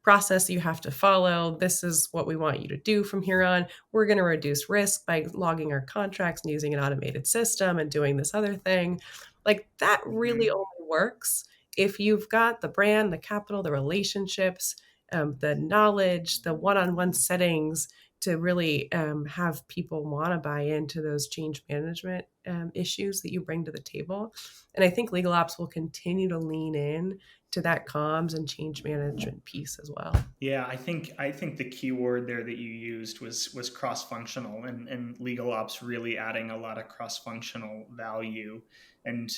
process you have to follow. This is what we want you to do from here on. We're going to reduce risk by logging our contracts and using an automated system and doing this other thing. Like that really only works if you've got the brand, the capital, the relationships, the knowledge, the one-on-one settings to really have people want to buy into those change management issues that you bring to the table. And I think legal ops will continue to lean in to that comms and change management piece as well. Yeah, I think the key word there that you used was cross-functional, and legal ops really adding a lot of cross-functional value. And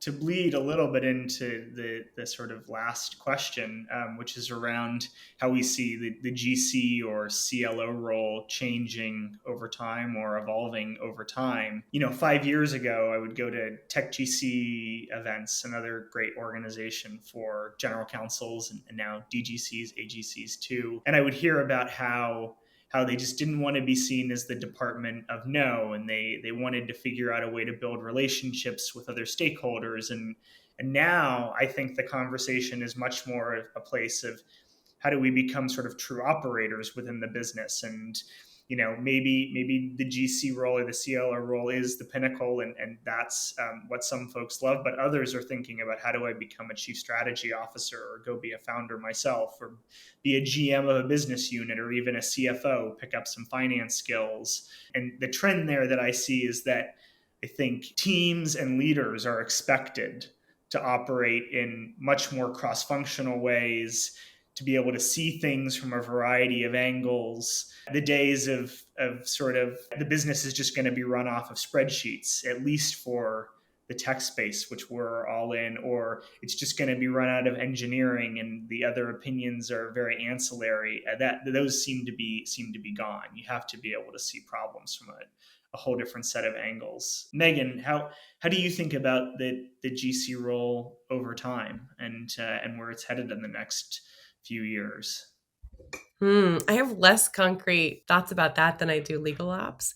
to bleed a little bit into the sort of last question, which is around how we see the GC or CLO role changing over time or evolving over time. 5 years ago, I would go to Tech GC events, another great organization for general counsels and now DGCs, AGCs too. And I would hear about how they just didn't want to be seen as the department of no, and they wanted to figure out a way to build relationships with other stakeholders. And now I think the conversation is much more a place of how do we become sort of true operators within the business. And maybe the GC role or the CLO role is the pinnacle, and that's what some folks love, but others are thinking about, how do I become a chief strategy officer, or go be a founder myself, or be a GM of a business unit, or even a CFO, pick up some finance skills. And the trend there that I see is that I think teams and leaders are expected to operate in much more cross-functional ways, to be able to see things from a variety of angles. The days of sort of the business is just going to be run off of spreadsheets, at least for the tech space, which we're all in, or it's just going to be run out of engineering and the other opinions are very ancillary. That those seem to be gone. You have to be able to see problems from a whole different set of angles. Megan, how do you think about the GC role over time, and where it's headed in the next few years? I have less concrete thoughts about that than I do legal ops.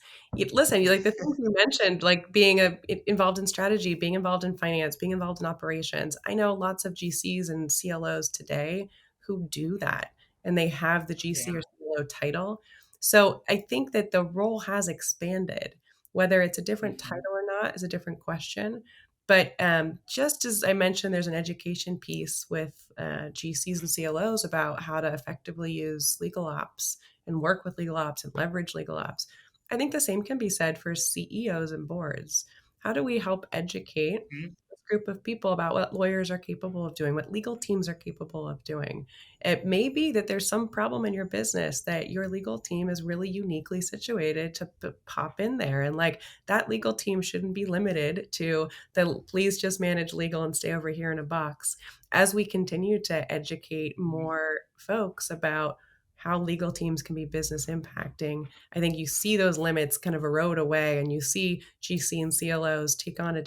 Listen, like the things you mentioned, like being involved in strategy, being involved in finance, being involved in operations. I know lots of GCs and CLOs today who do that, and they have the GC or CLO title. So I think that the role has expanded. Whether it's a different title or not is a different question. But just as I mentioned, there's an education piece with GCs and CLOs about how to effectively use legal ops and work with legal ops and leverage legal ops. I think the same can be said for CEOs and boards. How do we help educate group of people about what lawyers are capable of doing, what legal teams are capable of doing. It may be that there's some problem in your business that your legal team is really uniquely situated to pop in there. And like that legal team shouldn't be limited to please just manage legal and stay over here in a box. As we continue to educate more folks about how legal teams can be business impacting, I think you see those limits kind of erode away, and you see GC and CLOs take on a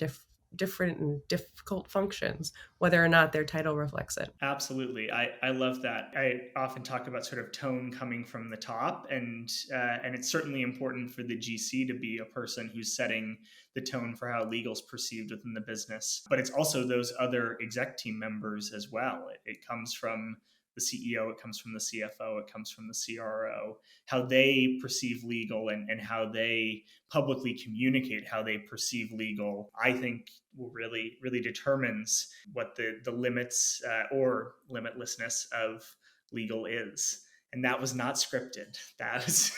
different and difficult functions, whether or not their title reflects it. Absolutely. I love that. I often talk about sort of tone coming from the top, and it's certainly important for the GC to be a person who's setting the tone for how legal's perceived within the business. But it's also those other exec team members as well. It comes from the CEO, it comes from the CFO, it comes from the CRO, how they perceive legal and how they publicly communicate how they perceive legal, I think will really determines what the limits or limitlessness of legal is. And that was not scripted. That was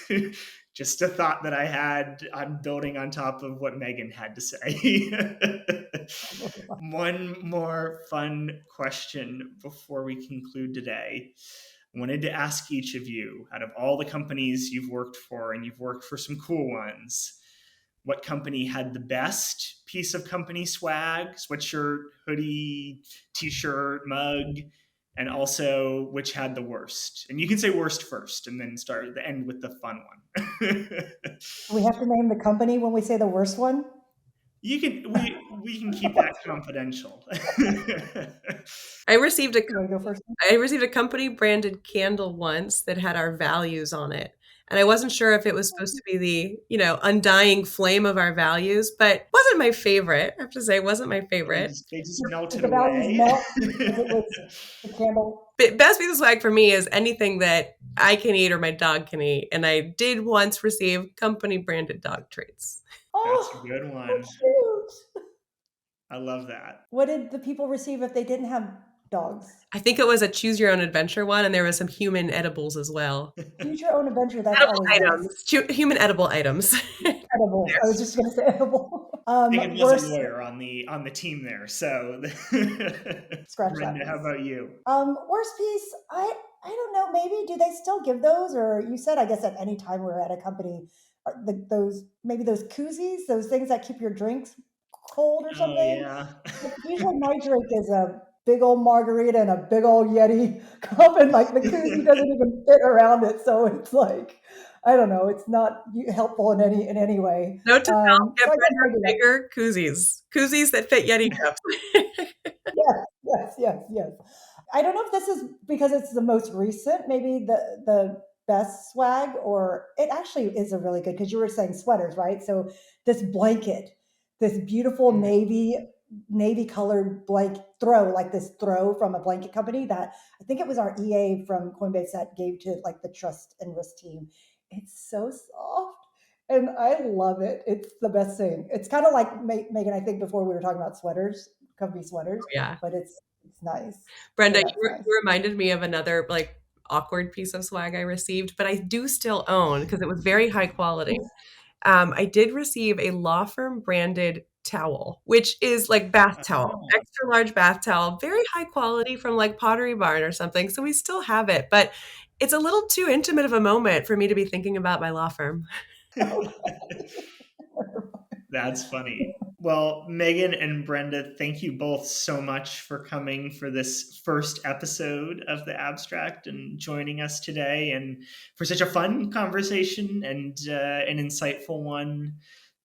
just a thought that I had. I'm building on top of what Megan had to say. One more fun question before we conclude today. I wanted to ask each of you, out of all the companies you've worked for, and you've worked for some cool ones, what company had the best piece of company swag, sweatshirt, hoodie, t-shirt, mug, and also which had the worst? And you can say worst first and then start the end with the fun one. We have to name the company when we say the worst one? We can keep that confidential. I received You want to go first? a company branded candle once that had our values on it. And I wasn't sure if it was supposed to be the, undying flame of our values, but wasn't my favorite. I have to say, it wasn't my favorite. They just melted the values away. melt because it was the candle. But best piece of swag for me is anything that I can eat or my dog can eat. And I did once receive company branded dog treats. That's a good one. Cute. I love that. What did the people receive if they didn't have dogs? I think it was a choose your own adventure one, and there was some human edibles as well. Choose your own adventure. That's edible always items. Nice. Human edible items. Edible. Yes. I was just going to say edible. Megan was a lawyer on the team there, so scratch Brenda, that. How about you? Worst piece. I don't know. Maybe do they still give those? Or you said, I guess, at any time we're at a company, those koozies, those things that keep your drinks cold or something. Oh, yeah. Usually my drink is a big old margarita and a big old Yeti cup, and like the koozie doesn't even fit around it, so it's like, I don't know, it's not helpful in any way. Note to self: get Brenda bigger koozies that fit Yeti cups. Yes. I don't know if this is because it's the most recent, maybe the best swag, or it actually is a really good, because you were saying sweaters, right? So this blanket, this beautiful navy colored blanket throw from a blanket company that I think it was our EA from Coinbase that gave to like the trust and risk team. It's so soft and I love it. It's the best thing. It's kind of like Megan, I think before we were talking about sweaters, company sweaters. Yeah, but it's nice. Brenda, you reminded me of another like awkward piece of swag I received, but I do still own because it was very high quality. I did receive a law firm branded towel, which is like bath towel, extra large bath towel, very high quality from like Pottery Barn or something. So we still have it, but it's a little too intimate of a moment for me to be thinking about my law firm. That's funny. Well, Megan and Brenda, thank you both so much for coming for this first episode of The Abstract and joining us today, and for such a fun conversation and an insightful one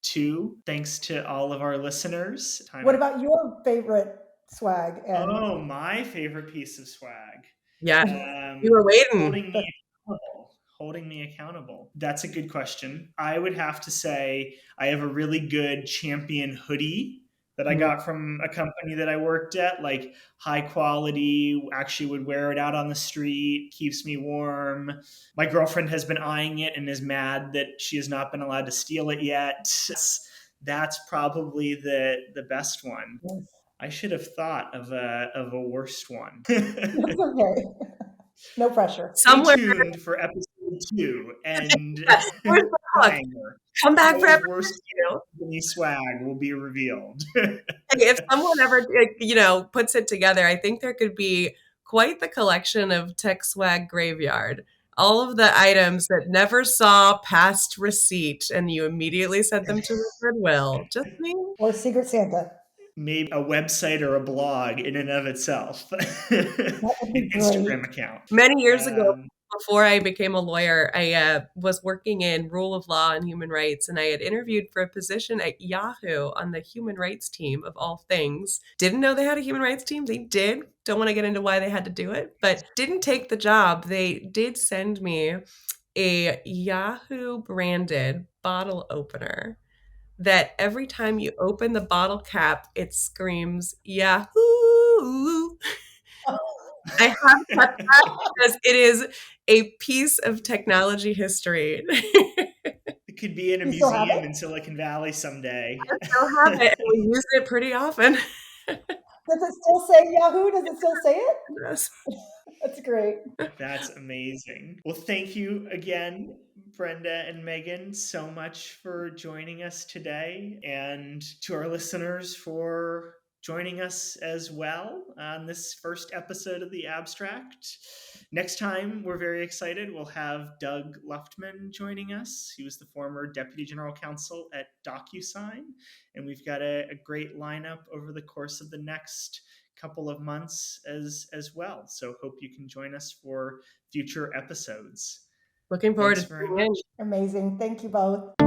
too. Thanks to all of our listeners. What about your favorite swag? Oh, my favorite piece of swag. Yeah, you were waiting. Holding me accountable. That's a good question. I would have to say I have a really good champion hoodie that I got from a company that I worked at, like high quality, actually would wear it out on the street, keeps me warm. My girlfriend has been eyeing it and is mad that she has not been allowed to steal it yet. That's probably the best one. Yes. I should have thought of a worst one. That's okay. No pressure. Stay tuned for episode 2 and come back for episode 2. company swag will be revealed. If someone ever, puts it together, I think there could be quite the collection of tech swag graveyard. All of the items that never saw past receipt, and you immediately sent them to the Goodwill. Just me. Or Secret Santa. Maybe a website or a blog in and of itself. That would be An Instagram great. account. Many years ago, before I became a lawyer, I was working in rule of law and human rights, and I had interviewed for a position at Yahoo on the human rights team, of all things. Didn't know they had a human rights team. They did. Don't want to get into why they had to do it, but didn't take the job. They did send me a Yahoo branded bottle opener that every time you open the bottle cap, it screams Yahoo. I have kept that because it is a piece of technology history. It could be in a You still have museum it? in Silicon Valley someday. I still have it, and we use it pretty often. Does it still say Yahoo? Does it still say it? Yes. That's great. That's amazing. Well, thank you again, Brenda and Megan, so much for joining us today, and to our listeners for joining us as well on this first episode of The Abstract. Next time, we're very excited. We'll have Doug Luftman joining us. He was the former Deputy General Counsel at DocuSign, and we've got a great lineup over the course of the next couple of months as well. So hope you can join us for future episodes. Looking forward Thanks to very tuning in. much. Amazing. Thank you both.